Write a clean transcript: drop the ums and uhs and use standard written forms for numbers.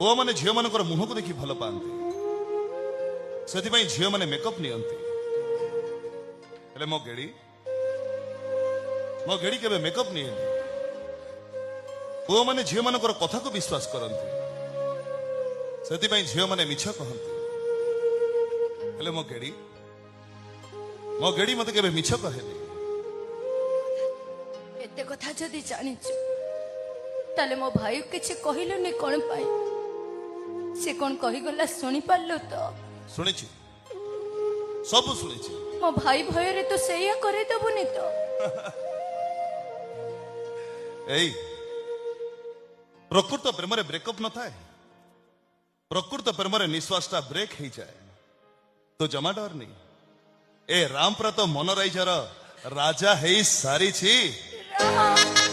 पुआ मैंने झील मान मुह को देखी भल पाती से झील मैंने मेकअप नियंती हेले मो गेड़ी केबे मेकअप नियंती पुआ मैंने झील मान कथा को विश्वास करती से झील मैंने मिछ कहती हेले मो गेड़ी मत केबे मिछ कहेनी एते कथा जदि जानिछु ताले मो भाई किछि कहिलुनी कोन पाई से कोन कहि गला सुनी पारलो तो सुनिछि सब सुनिछि मो भाई भय रे तो सेया करे दबुनी तो एई प्रकृत प्रेम रे ब्रेकअप न थाए प्रकृत प्रेम रे निश्वासटा ब्रेक हो जाए तो जमा डर नहीं ए रामपुरा तो मनोराइजर राजा है सारी छी राम